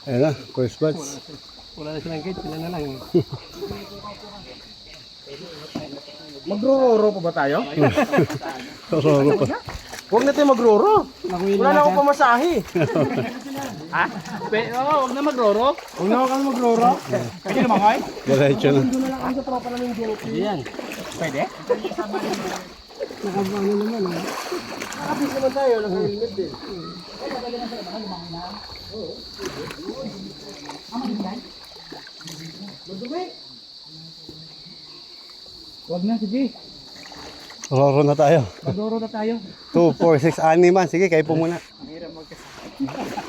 Ayan na, first batch. Wala na silang gate, sila na lang. Magroro pa ba tayo? Roro pa. Huwag na tayo magroro. Wala na akong pamasahe. Ha? Oo, huwag na magroro. Huwag na akong magroro. Pwede naman kayo? Diretso na. Yan. Pwede? Nakabano naman. Nakapis naman tayo, naka-helmet din. Huwag na, sige. Roro na tayo. Magroro na tayo. 2, 4, 6, 6 man. Sige, kayo po muna. Mahirap magkasama.